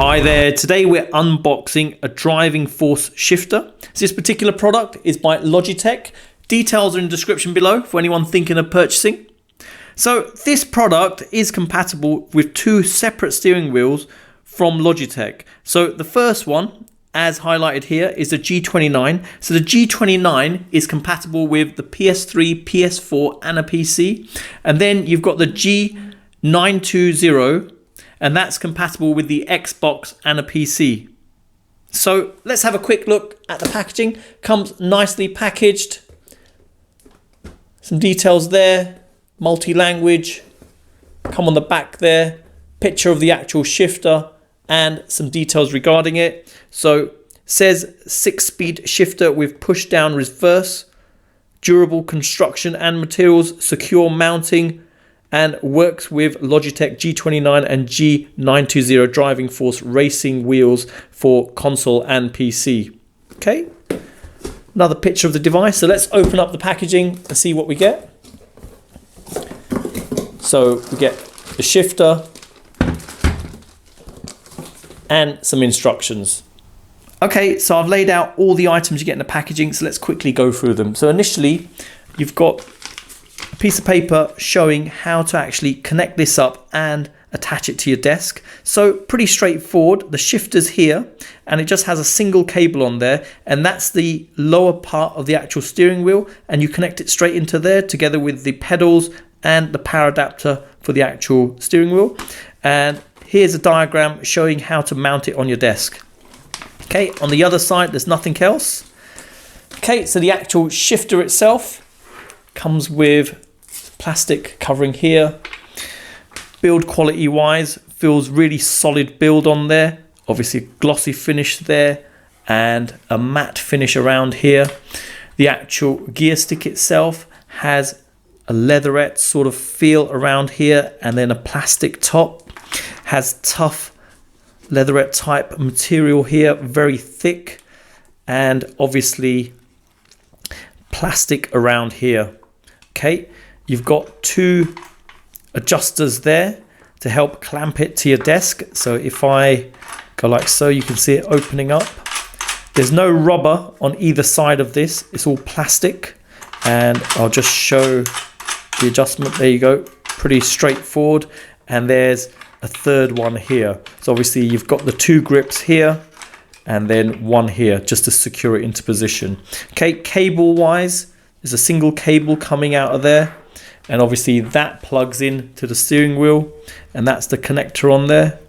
Hi there, today we're unboxing a driving force shifter. This particular product is by Logitech. Details are in the description below for anyone thinking of purchasing. So this product is compatible with two separate steering wheels from Logitech. So the first one, as highlighted here, is the G29. So the G29 is compatible with the PS3, PS4 and a PC. And then you've got the G920, and that's compatible with the Xbox and a PC. So let's have a quick look at the packaging. Comes nicely packaged. Some details there, multi-language. Come on the back there, picture of the actual shifter and some details regarding it. So says 6-speed shifter with push down reverse, durable construction and materials, secure mounting, and works with Logitech G29 and G920 driving force racing wheels for console and PC. Okay, another picture of the device. So let's open up the packaging and see what we get. So we get the shifter and some instructions. Okay, so I've laid out all the items you get in the packaging, so let's quickly go through them. So initially, you've got a piece of paper showing how to actually connect this up and attach it to your desk. So pretty straightforward. The shifter's here and it just has a single cable on there, and that's the lower part of the actual steering wheel, and you connect it straight into there together with the pedals and the power adapter for the actual steering wheel. And here's a diagram showing how to mount it on your desk. Okay, on the other side there's nothing else. Okay, so the actual shifter itself comes with plastic covering here. Build quality wise, feels really solid build on there. Obviously glossy finish there and a matte finish around here. The actual gear stick itself has a leatherette sort of feel around here, and then a plastic top. Has tough leatherette type material here, very thick, and obviously plastic around here. Okay, you've got two adjusters there to help clamp it to your desk. So if I go like so, you can see it opening up. There's no rubber on either side of this, it's all plastic, and I'll just show the adjustment. There you go, pretty straightforward. And there's a third one here. So obviously you've got the two grips here and then one here just to secure it into position. Okay, cable wise, there's a single cable coming out of there, and obviously that plugs in to the steering wheel, and that's the connector on there.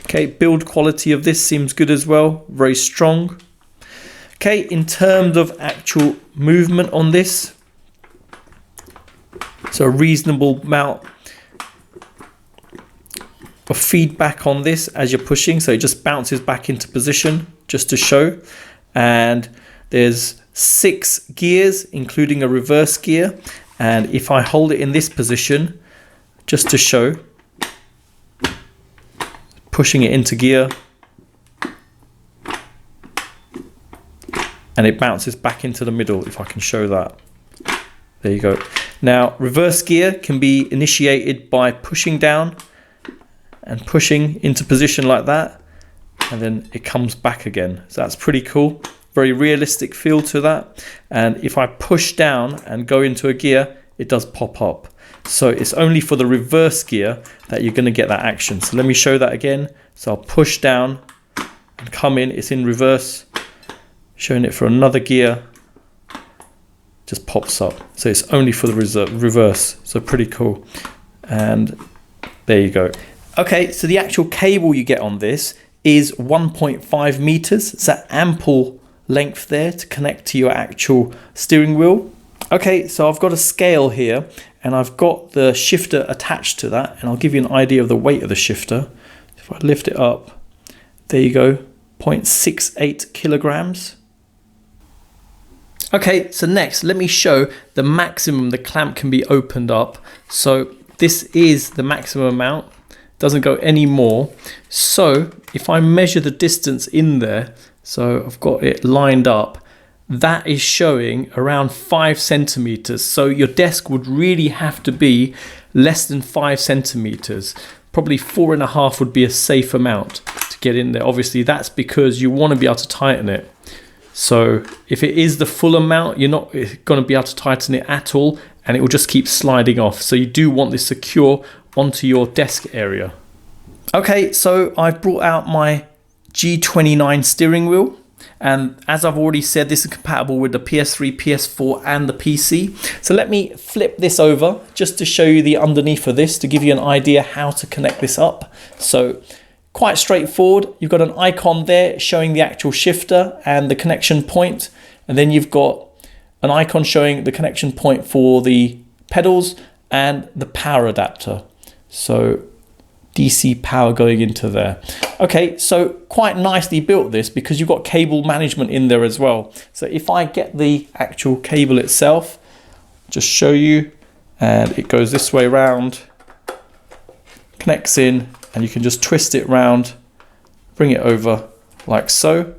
Okay, build quality of this seems good as well, very strong. Okay, in terms of actual movement on this, so a reasonable amount of feedback on this as you're pushing, so it just bounces back into position just to show. And there's 6 gears including a reverse gear, and if I hold it in this position just to show, pushing it into gear and it bounces back into the middle, if I can show that. There you go. Now reverse gear can be initiated by pushing down and pushing into position like that, and then it comes back again. So that's pretty cool, very realistic feel to that. And if I push down and go into a gear, it does pop up. So it's only for the reverse gear that you're going to get that action. So let me show that again. So I'll push down and come in, it's in reverse. Showing it for another gear, just pops up. So it's only for the reverse. So pretty cool. And there you go. Okay, so the actual cable you get on this is 1.5 meters. It's that ample length there to connect to your actual steering wheel. Okay, so I've got a scale here and I've got the shifter attached to that, and I'll give you an idea of the weight of the shifter. If I lift it up, there you go, 0.68 kilograms. Okay, so next let me show the maximum the clamp can be opened up. So this is the maximum amount, doesn't go any more. So if I measure the distance in there, so I've got it lined up, that is showing around 5 centimeters. So your desk would really have to be less than 5 centimeters. probably 4.5 would be a safe amount to get in there. Obviously that's because you want to be able to tighten it. So if it is the full amount, you're not going to be able to tighten it at all, and it will just keep sliding off. So you do want this secure onto your desk area. Okay, so I've brought out my G29 steering wheel. And as I've already said, this is compatible with the PS3, PS4 and the PC. So let me flip this over just to show you the underneath of this, to give you an idea how to connect this up. So quite straightforward. You've got an icon there showing the actual shifter and the connection point. And then you've got an icon showing the connection point for the pedals and the power adapter. So DC power going into there. Okay, so quite nicely built this, because you've got cable management in there as well. So if I get the actual cable itself, just show you, and it goes this way around, connects in, and you can just twist it round, bring it over like so,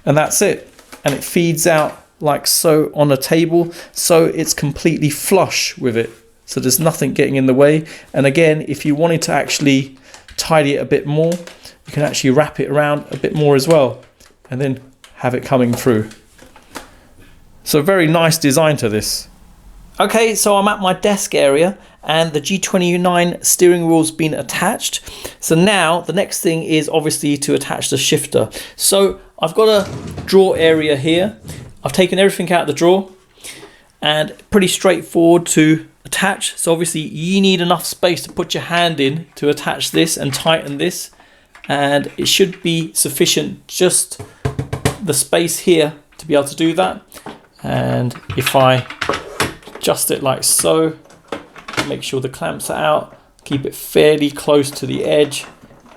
and that's it. And it feeds out like so on a table, so it's completely flush with it. So there's nothing getting in the way. And again, if you wanted to actually tidy it a bit more, you can actually wrap it around a bit more as well, and then have it coming through. So very nice design to this. Okay, so I'm at my desk area and the G29 steering wheel's been attached. So now the next thing is obviously to attach the shifter. So I've got a drawer area here. I've taken everything out of the drawer, and pretty straightforward to attach. So obviously you need enough space to put your hand in to attach this and tighten this, and it should be sufficient, just the space here, to be able to do that. And if I adjust it like so, make sure the clamps are out, keep it fairly close to the edge,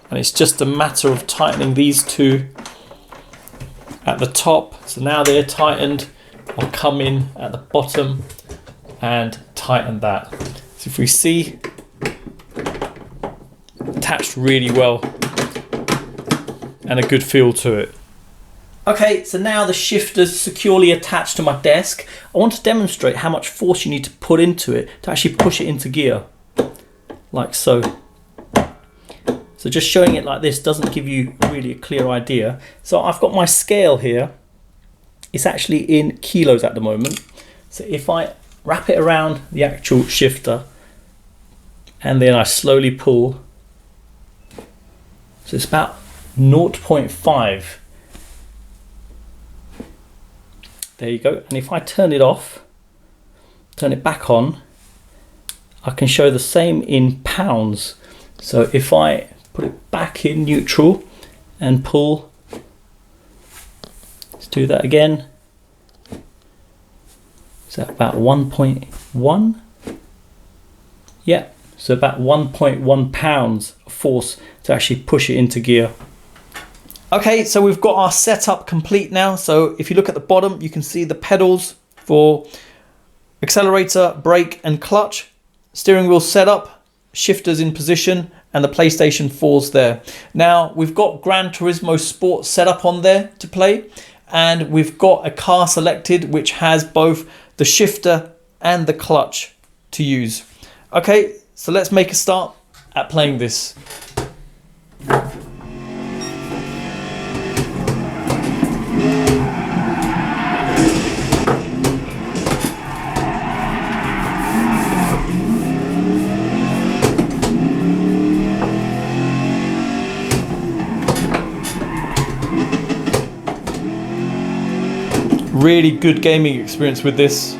and it's just a matter of tightening these two at the top. So now they're tightened, I'll come in at the bottom and tighten that. So if we see, attached really well and a good feel to it. Okay, so now the shifter's securely attached to my desk. I want to demonstrate how much force you need to put into it to actually push it into gear, like so. So just showing it like this doesn't give you really a clear idea. So I've got my scale here. It's actually in kilos at the moment. So if I wrap it around the actual shifter and then I slowly pull, so it's about 0.5. There you go. And if I turn it off, turn it back on, I can show the same in pounds. So if I put it back in neutral and pull, let's do that again. So about 1.1. Yeah, so about 1.1 pounds of force to actually push it into gear. Okay, so we've got our setup complete now. So if you look at the bottom, you can see the pedals for accelerator, brake and clutch, steering wheel setup, shifters in position, and the PlayStation 4's there. Now we've got Gran Turismo Sport set up on there to play, and we've got a car selected which has both the shifter and the clutch to use. Okay, so let's make a start at playing this. Really good gaming experience with this.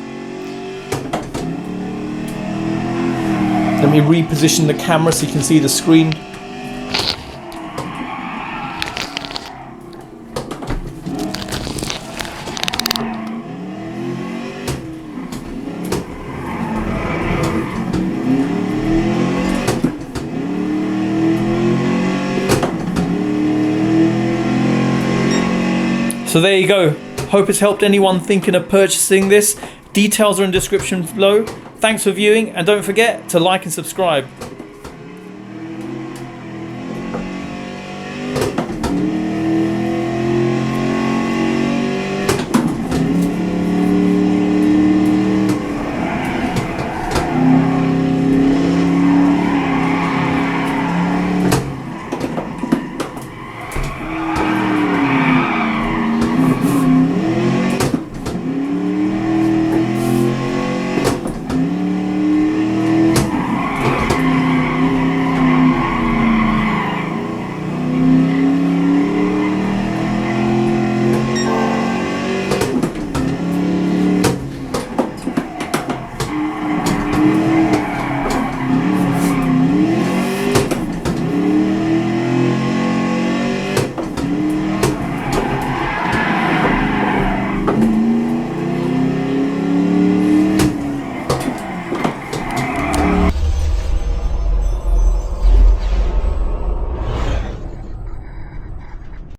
Let me reposition the camera so you can see the screen. So there you go. Hope it's helped anyone thinking of purchasing this. Details are in the description below. Thanks for viewing, and don't forget to like and subscribe.